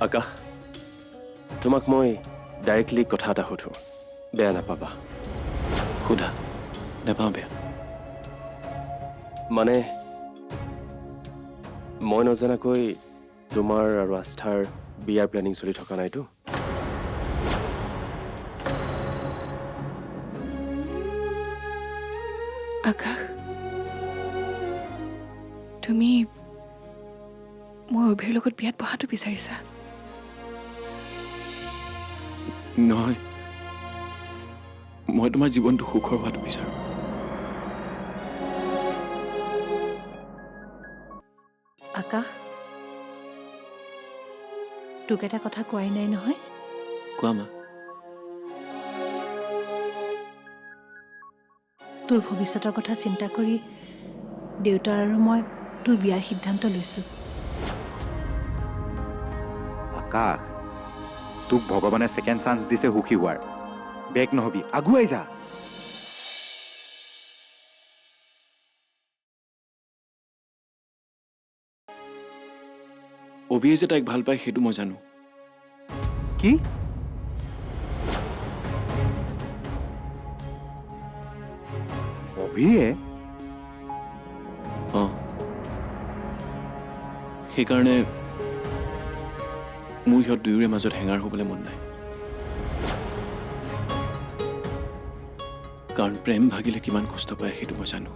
আকাশ তোমাক মই ডাইৰেক্টলি কথা এটা সুধো বেয়া নাপাবা সোধা নাপাওঁ বেয়া মানে মই নজনাকৈ তোমাৰ আৰু আস্থাৰ বিয়াৰ প্লেনিং চলি থকা নাইতো আকাশ তুমি মই অভিৰ লগত বিয়াত বহাটো বিচাৰিছা নহয় মই তোমাৰ জীৱনটো সুখৰ হোৱাটো বিচাৰোঁ আকাশ তোক এটা কথা কোৱাই নাই নহয় কোৱা মা তোৰ ভৱিষ্যতৰ কথা চিন্তা কৰি দেউতা আৰু মই তোৰ বিয়াৰ সিদ্ধান্ত লৈছোঁ আকাশ তোক ভগৱানে ছেকেণ্ড চান্স দিছে সুখী হোৱাৰ বেগ নহবি আগুৱাই যা অভিয়ে যে তাইক ভাল পায় সেইটো মই জানো কি অভিয়ে অঁ সেইকাৰণে মোৰ সিহঁত দুয়োৰে মাজত হেঙাৰ হ'বলৈ মন নাই কাৰণ প্ৰেম ভাগিলে কিমান কষ্ট পায় সেইটো মই জানো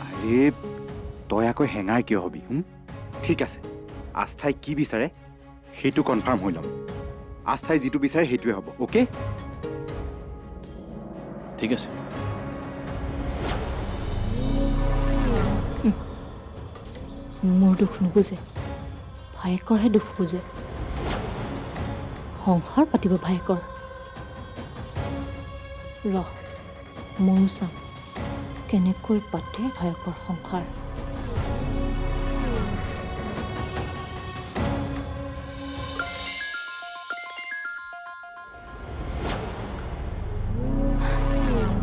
আৰে তই আকৌ হেঙাৰ কিয় হবি ঠিক আছে আস্থাই কি বিচাৰে সেইটো কনফাৰ্ম হৈ ল'ম আস্থাই যিটো বিচাৰে সেইটোৱে হ'ব অ'কে ঠিক আছে মোৰ দুখ নুবুজে ভায়েকৰহে দুখ বুজে সংসাৰ পাতিব ভায়েকৰ ময়ো চাম কেনেকৈ পাতে ভায়েকৰ সংসাৰ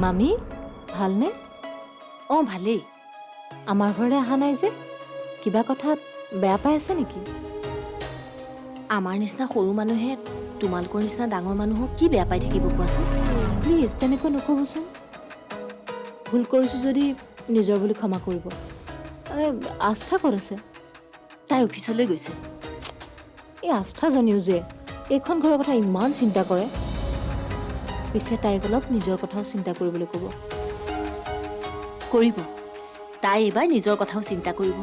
মামী ভালনে অঁ ভালেই আমাৰ ঘৰলৈ অহা নাই যে কিবা কথাত বেয়া পাই আছে নেকি আমাৰ নিচিনা সৰু মানুহে তোমালোকৰ নিচিনা ডাঙৰ মানুহক কি বেয়া পাই থাকিব কোৱাচোন প্লিজ তেনেকৈ নক'বচোন ভুল কৰিছোঁ যদি নিজৰ বুলি ক্ষমা কৰিব আস্থা ক'ত আছে তাই অফিচলৈ গৈছে এই আস্থাজনীও যে এইখন ঘৰৰ কথা ইমান চিন্তা কৰে পিছে তাইক অলপ নিজৰ কথাও চিন্তা কৰিবলৈ ক'ব কৰিব তাই এইবাৰ নিজৰ কথাও চিন্তা কৰিব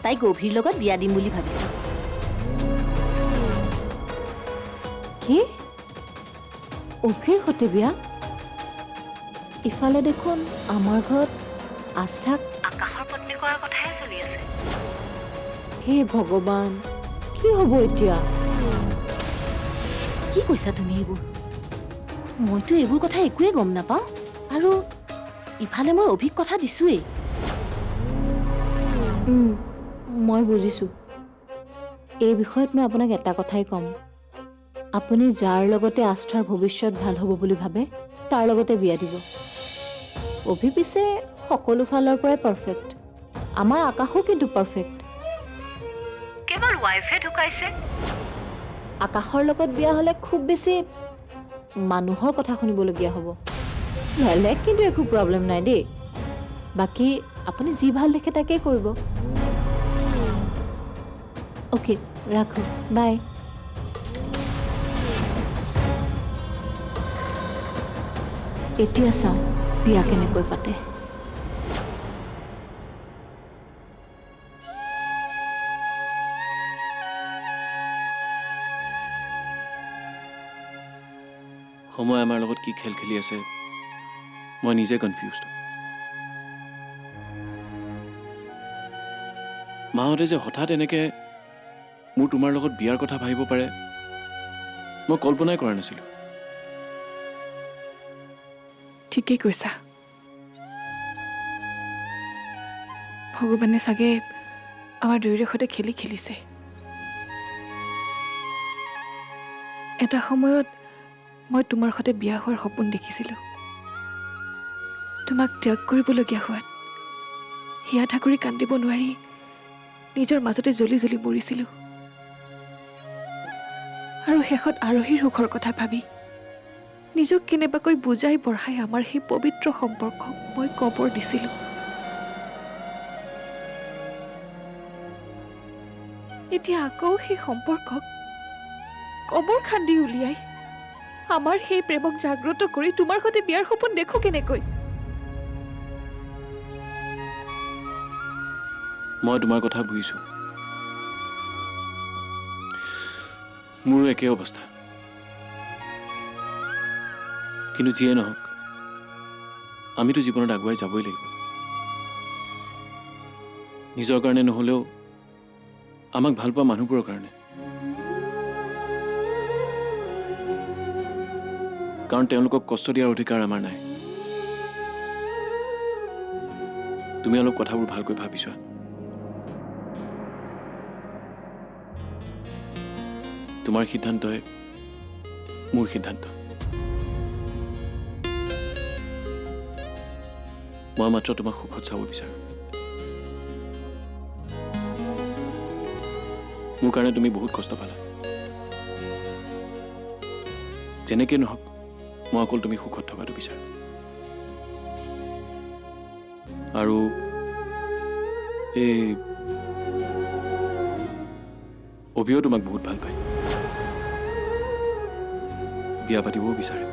তাই গভীৰ লগত বিয়া দিম বুলি ভাবিছে কি অভিৰ সৈতে বিয়া ইফালে দেখোন আমাৰ ঘৰত আস্থাক আকাশৰ পত্নী কৰাৰ কথাহে চলি আছে হে ভগৱান কি হ'ব এতিয়া কি কৈছা তুমি এইবোৰ মইতো এইবোৰ কথা একোৱেই গম নাপাওঁ আৰু ইফালে মই অভিক কথা দিছোৱেই মই বুজিছোঁ এই বিষয়ত মই আপোনাক এটা কথাই ক'ম আপুনি যাৰ লগতে আস্থাৰ ভৱিষ্যত ভাল হ'ব বুলি ভাবে তাৰ লগতে বিয়া দিব অভি পিছে সকলো ফালৰ পৰাই পাৰফেক্ট আমাৰ আকাশো কিন্তু পাৰফেক্ট কেৱল ৱাইফে ঢুকাইছে আকাশৰ লগত বিয়া হ'লে খুব বেছি মানুহৰ কথা শুনিবলগীয়া হ'ব বেলেগ কিন্তু একো প্ৰব্লেম নাই দেই বাকী আপুনি যি ভাল দেখে তাকেই কৰিব অ'কে ৰাখোঁ বাই এতিয়া চাওঁ বিয়া কেনেকৈ পাতে সময় আমাৰ লগত কি খেল খেলি আছে মই নিজে কনফিউজড মাহঁতে যে হঠাৎ এনেকৈ মোৰ তোমাৰ লগত বিয়াৰ কথা ভাবিব পাৰে মই কল্পনাই কৰা নাছিলোঁ ঠিকেই কৈছা ভগৱানে চাগে আমাৰ দুয়োৰে সৈতে খেলিছে এটা সময়ত মই তোমাৰ সৈতে বিয়া হোৱাৰ সপোন দেখিছিলোঁ তোমাক ত্যাগ কৰিবলগীয়া হোৱাত হিয়া ঠাকুৰী কান্দিব নোৱাৰি নিজৰ মাজতে জ্বলি জ্বলি মৰিছিলোঁ আৰু শেষত আৰোহীৰ সুখৰ কথা ভাবি নিজক কেনেবাকৈ বুজাই বঢ়াই আমাৰ সেই পবিত্ৰ সম্পৰ্কক মই কবৰ দিছিলোঁ। এতিয়া আকৌ সেই সম্পৰ্কক কবৰ খান্দি উলিয়াই আমাৰ সেই প্ৰেমক জাগ্ৰত কৰি তোমাৰ সৈতে বিয়াৰ সপোন দেখো কেনেকৈ? মই তোমাৰ কথা বুজিছোঁ। মোৰো একে অৱস্থা। কিন্তু যিয়ে নহওক আমিতো জীৱনত আগুৱাই যাবই লাগিব। নিজৰ কাৰণে নহ'লেও আমাক ভাল পোৱা মানুহবোৰৰ কাৰণে। কাৰণ তেওঁলোকক কষ্ট দিয়াৰ অধিকাৰ আমাৰ নাই। তুমি অলপ কথাবোৰ ভালকৈ ভাবিছোৱা। তোমাৰ সিদ্ধান্তই মোৰ সিদ্ধান্ত। মই মাত্ৰ তোমাক সুখত চাব বিচাৰোঁ। মোৰ কাৰণে তুমি বহুত কষ্ট পালা। যেনেকৈ নহওক মই অকল তুমি সুখত থকাটো বিচাৰোঁ। আৰু এই অভিও তোমাক বহুত ভাল পায়। বিয়া পাতিবও বিচাৰে।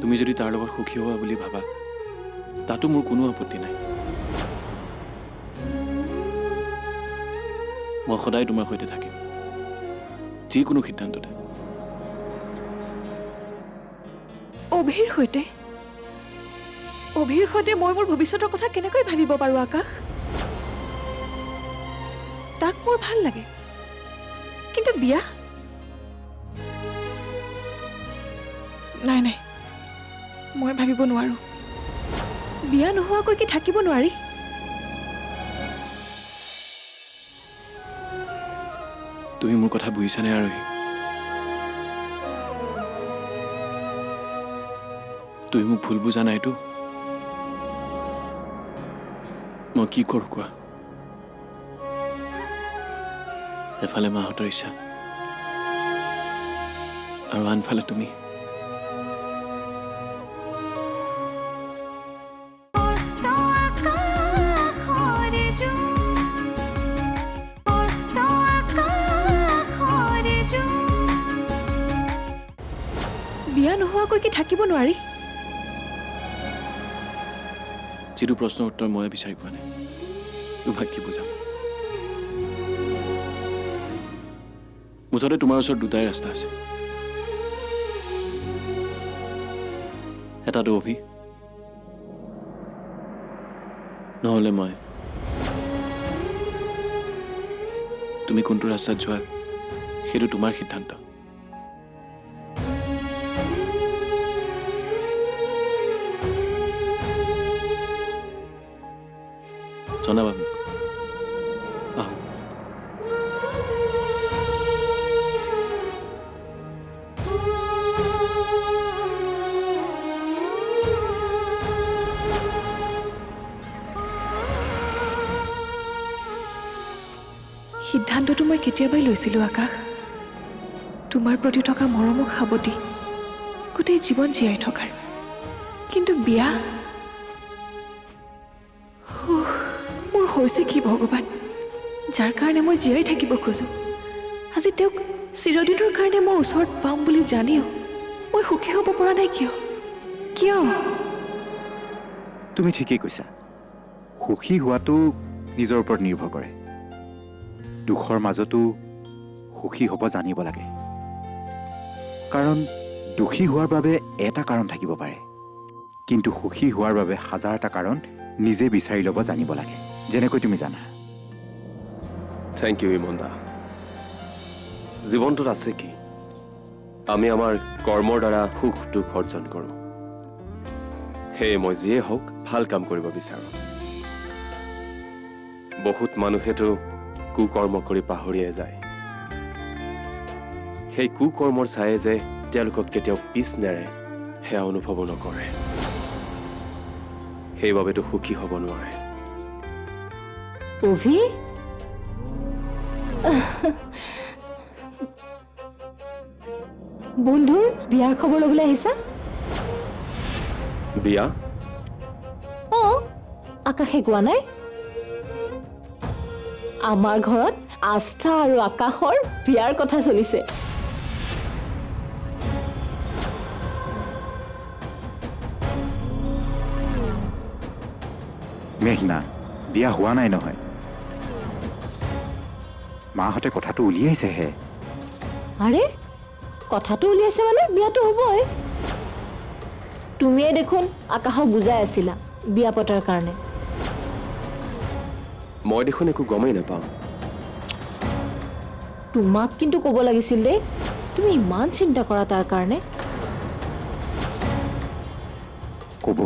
তুমি যদি তাৰ লগত সুখী হোৱা বুলি ভাবা তাতো মোৰ কোনো আপত্তি নাই। মই সদায় তোমাৰ সৈতে থাকিম যিকোনো সিদ্ধান্ততে। অভিৰ সৈতে মই মোৰ ভৱিষ্যতৰ কথা কেনেকৈ ভাবিব পাৰোঁ আকাশ? তাক মোৰ ভাল লাগে, কিন্তু বিয়া? নাই নাই, মই ভাবিব নোৱাৰো। বিয়া নোহোৱাকৈ কি থাকিব নোৱাৰি? তুমি মোৰ কথা বুজিছানে আৰোহী? তুমি মোক ভুল বুজা নাইতো? মই কি কৰোঁ কোৱা? এফালে মাহঁতৰ ইচ্ছা আৰু আনফালে তুমি। বিয়া নোহোৱাকৈ কি থাকিব নোৱাৰি? যিটো প্ৰশ্নৰ উত্তৰ মই বিচাৰি পোৱা নাই, তোমাক কি বুজাম? মুঠতে তোমাৰ ওচৰত দুটাই ৰাস্তা আছে। এটাটো অভি, নহ'লে মই। তুমি কোনটো ৰাস্তাত যোৱা সেইটো তোমাৰ সিদ্ধান্ত। জনাবা মোক। আহোঁ। সিদ্ধান্তটো মই কেতিয়াবাই লৈছিলোঁ আকাশ। তোমাৰ প্ৰতি থকা মৰমক সাৱটি গোটেই জীৱন জীয়াই থকাৰ। কিন্তু বিয়া? মোৰ হৈছে কি ভগৱান, যাৰ কাৰণে মই জীয়াই থাকিব খোজোঁ, আজি তেওঁক চিৰদিনৰ কাৰণে মোৰ ওচৰত পাম বুলি জানিও মই সুখী হ'ব পৰা নাই কিয়? কিয়? তুমি ঠিকেই কৈছা। সুখী হোৱাটো নিজৰ ওপৰত নিৰ্ভৰ কৰে। দুখৰ মাজতো সুখী হ'ব জানিব লাগে। কাৰণ দুখী হোৱাৰ বাবে এটা কাৰণ থাকিব পাৰে, কিন্তু সুখী হোৱাৰ বাবে হাজাৰটা কাৰণ নিজে বিচাৰি ল'ব জানিব লাগে, যেনেকৈ তুমি জানা। থেংক ইউ ইমনদা। জীৱনটোত আছে কি? আমি আমাৰ কৰ্মৰ দ্বাৰা সুখ দুখ অৰ্জন কৰোঁ। সেয়ে মই যিয়ে হওক ভাল কাম কৰিব বিচাৰোঁ। বহুত মানুহেতো কুকৰ্ম কৰি পাহৰিয়ে যায়। সেই কুকৰ্মৰ চায়ে যে তেওঁলোকক কেতিয়াও পিছ নেৰে সেয়া অনুভৱো নকৰে। সেইবাবেতো সুখী হ'ব নোৱাৰে। অভি, বন্ধুৰ বিয়াৰ খবৰ ল'বলৈ আহিছা? বিয়া? অঁ, আকাশে কোৱা নাই? আমাৰ ঘৰত আস্থা আৰু আকাশৰ বিয়াৰ কথা চলিছে। মেঘনা, বিয়া হোৱা নাই নহয়। মাহঁতে কথাটো উলিয়াইছেহে। আৰে কথাটো উলিয়াইছে মানে বিয়াটো হ'বই। তুমিয়ে দেখোন আকাশক বুজাই আছিলা বিয়া পতাৰ কাৰণে। মই দেখোন একো গমেই নাপাওঁ। তোমাক কিন্তু ক'ব লাগিছিল দেই, তুমি ইমান চিন্তা কৰা তাৰ কাৰণে। ক'ব,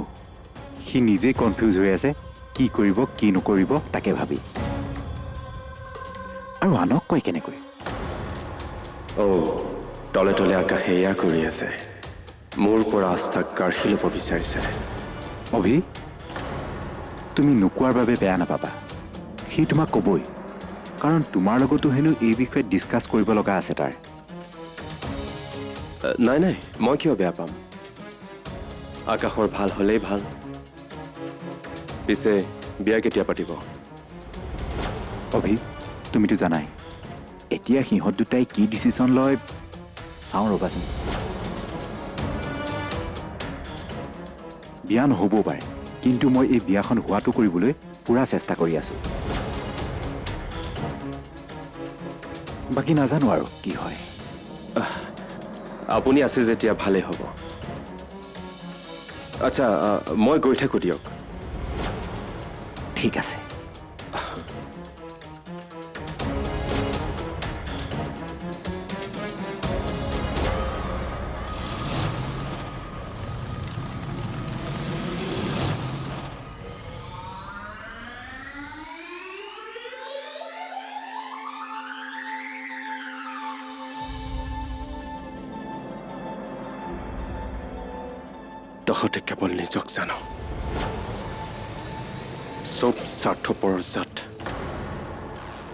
সি নিজেই কনফিউজ হৈ আছে কি কৰিব কি নকৰিব তাকে ভাবি। আৰু আনক কয় কেনেকৈ? তলে তলে আকাশে এয়া কৰি আছে, মোৰ পৰা আস্থাক কাঢ়ি ল'ব বিচাৰিছে। অভি, তুমি নোকোৱাৰ বাবে বেয়া নাপাবা। সি তোমাক ক'বই, কাৰণ তোমাৰ লগতো হেনো এই বিষয়ে ডিছকাছ কৰিব লগা আছে তাৰ। নাই নাই, মই কিয় বেয়া পাম? আকাশৰ ভাল হ'লেই ভাল। পিছে বিয়া কেতিয়া পাতিব? অভি, তুমিতো জানাই এতিয়া সিহঁত দুটাই কি ডিচিশ্যন লয়। চাওঁ ৰ'বাচোন। বিয়া নহ'বও পাৰে, কিন্তু মই এই বিয়াখন হোৱাটো কৰিবলৈ পূৰা চেষ্টা কৰি আছোঁ। বাকী নাজানো আৰু কি হয়। আপুনি আছে যেতিয়া ভালেই হ'ব। আচ্ছা, মই গৈ থাকোঁ দিয়ক। ঠিক আছে। তহঁতে কেৱল নিজক জানো। চব স্বাৰ্থপৰৰ জাত।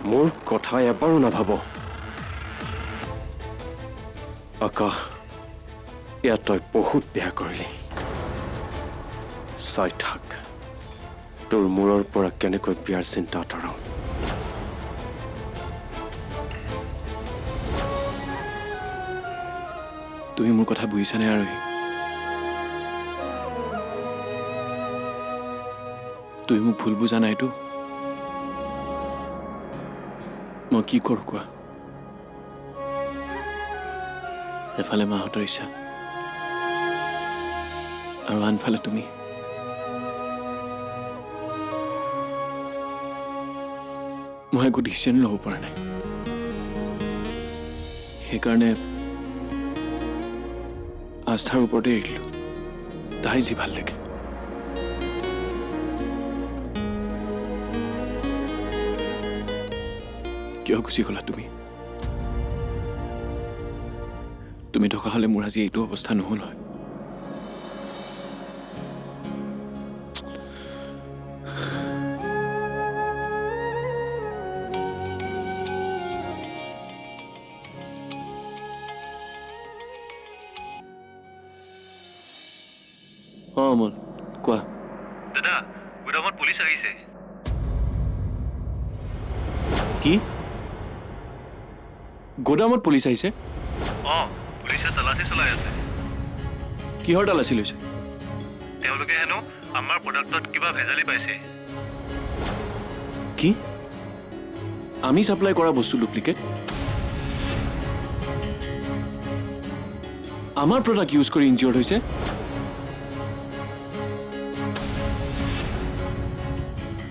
মোৰ কথা এবাৰো নাভাব। আকাশ, ইয়াত তই বহুত বেয়া কৰিলি। চাই থাক তোৰ মূৰৰ পৰা কেনেকৈ বিয়াৰ চিন্তা আঁতৰাও। তুমি মোৰ কথা বুজিছানে আৰোহী? তুমি মোক ভুল বুজা নাইতো? মই কি কৰোঁ কোৱা? এফালে মাহঁতৰ ইচ্ছা আৰু আনফালে তুমি। মই একো ডিচিশ্যন ল'ব পৰা নাই। সেইকাৰণে আস্থাৰ ওপৰতে এৰিলোঁ। তাই যি ভাল লাগে। কিয় গুচি গ'লা তুমি? তুমি থকা হ'লে মোৰ আজি এইটো অৱস্থা নহ'ল হয়। অমল, কোৱা। দাদা, গুদামত পুলিচ আহিছে। কি? গোদামত পুলিচ আহিছে? পুলিচে তালাচী চলাই আছে। কিহৰ তালাচী লৈছে? তেওঁলোকে হেনো আমাৰ প্ৰডাক্টত কিবা ভেজালি পাইছে। কি? আমি ছাপ্লাই কৰা বস্তু ডুপ্লিকেট? আমাৰ প্ৰডাক্ট ইউজ কৰি ইনজিয়ৰ্ড হৈছে?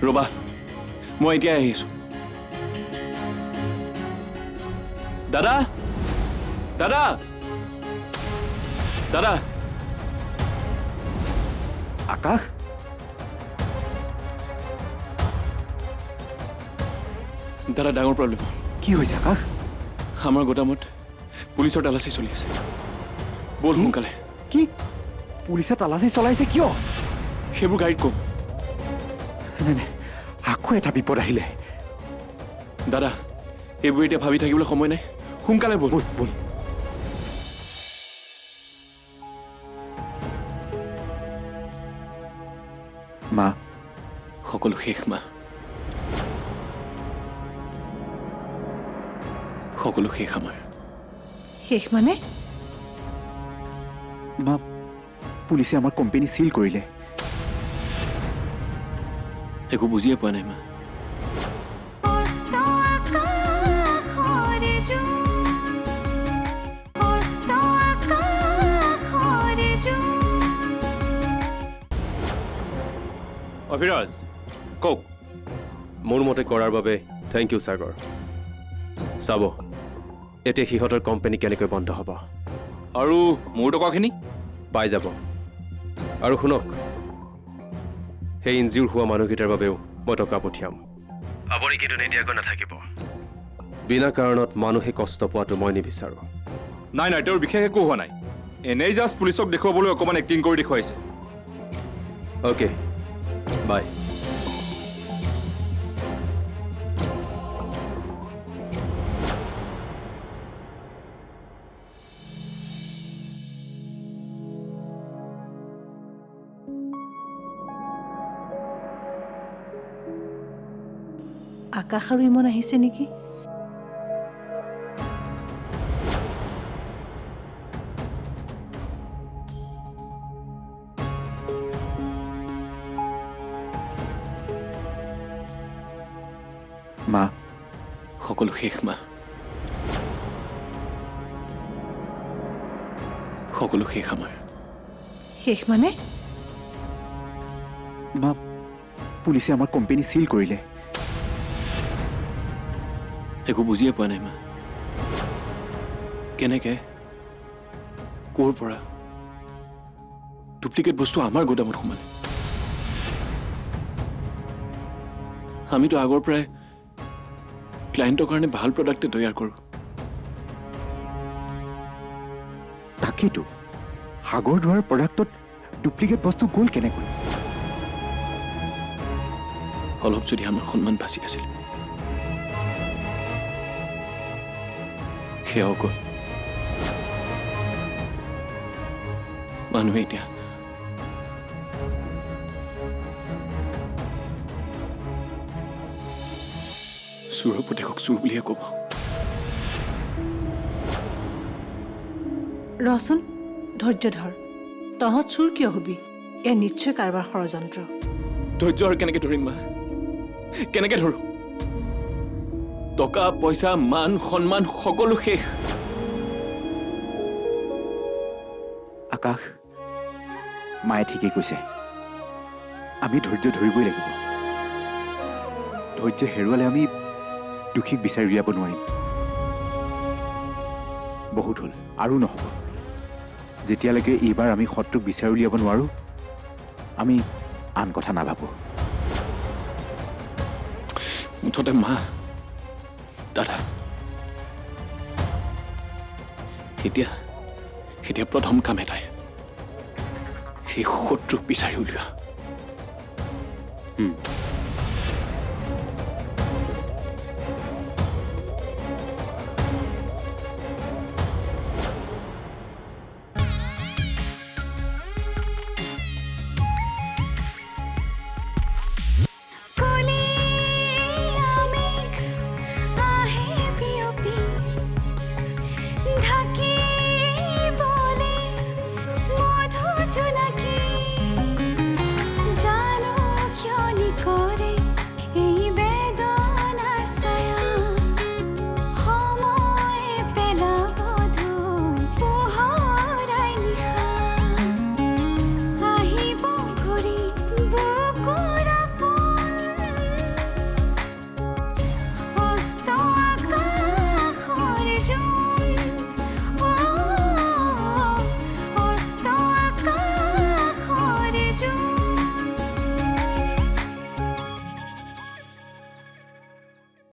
ৰবা, মই এতিয়া আহি আছো। দাদা, দাদা, দাদা। আকাশ, দাদা, ডাঙৰ প্ৰব্লেম। কি হৈছে আকাশ? আমাৰ গোদামত পুলিচৰ তালাচী চলি আছে। ব'ল সোনকালে। কি? পুলিচে তালাচী চলাইছে কিয়? সেইবোৰ গাড়ীত কম। নাই নাই, আকৌ এটা বিপদ আহিলে। দাদা, এইবোৰ এতিয়া ভাবি থাকিবলৈ সময় নাই সোনকালে ব'ল ব'ল মা সকলো শেষ মা সকলো শেষ আমাৰ শেষ মানে মা পুলিচে আমাৰ কোম্পানী চিল কৰিলে একো বুজিয়ে পোৱা নাই মা অভিৰাজ কওক মোৰ মতে কৰাৰ বাবে থেংক ইউ সাগৰ চাব এতিয়া সিহঁতৰ কোম্পানী কেনেকৈ বন্ধ হ'ব আৰু মোৰ টকাখিনি পাই যাব আৰু শুনক সেই ইনজিউৰ হোৱা মানুহকেইটাৰ বাবেও মই টকা পঠিয়াম আপুনি কিন্তু নিদিয়াকৈ নাথাকিব বিনা কাৰণত মানুহে কষ্ট পোৱাটো মই নিবিচাৰোঁ নাই নাই তেওঁৰ বিশেষ একো হোৱা নাই এনেই জাষ্ট পুলিচক দেখুৱাবলৈ অকণমান এক্টিং কৰি দেখুৱাইছে অ'কে বাই আকাশ আৰু ইমন আহিছে নেকি মা সকলো শেষ মা সকলো শেষ আমাৰ শেষ মানে মা পুলিচে আমাৰ কোম্পানী চিল কৰিলে একো বুজিয়ে পোৱা নাই মা কেনেকে ক'ৰ পৰা ডুপ্লিকেট বস্তু আমাৰ গোদামত সোমালে আমিতো আগৰ পৰাই ক্লায়েণ্টৰ কাৰণে ভাল প্ৰডাক্ট তৈয়াৰ কৰোঁ তাকেইতো সাগৰ ধোৱাৰ প্ৰডাক্টত ডুপ্লিকেট বস্তু গ'ল কেনেকৈ অলপ যদি আমাৰ সন্মান বাচি আছিল সেয়াও গ'ল মানুহে এতিয়া চোৰৰ পুতেকক চোৰ বুলিহে ক'ব ৰচোন ধৈৰ্য ধৰ তহঁত চোৰ কিয় হবি এয়া নিশ্চয় কাৰোবাৰ ষড়যন্ত্ৰ ধৈৰ্য আৰু কেনেকে ধৰিম মা কেনেকে ধৰো টকা পইচা মান সন্মান সকলো শেষ আকাশ মায়ে ঠিকেই কৈছে আমি ধৈৰ্য ধৰিবই লাগিব ধৈৰ্য হেৰুৱালে আমি দোষীক বিচাৰি উলিয়াব নোৱাৰিম বহুত হ'ল আৰু নহ'ব যেতিয়ালৈকে এইবাৰ আমি শত্ৰুক বিচাৰি উলিয়াব নোৱাৰোঁ আমি আন কথা নাভাবোঁ মুঠতে মা দাদা এতিয়া প্ৰথম কাম এটাই সেই শত্ৰুক বিচাৰি উলিওৱা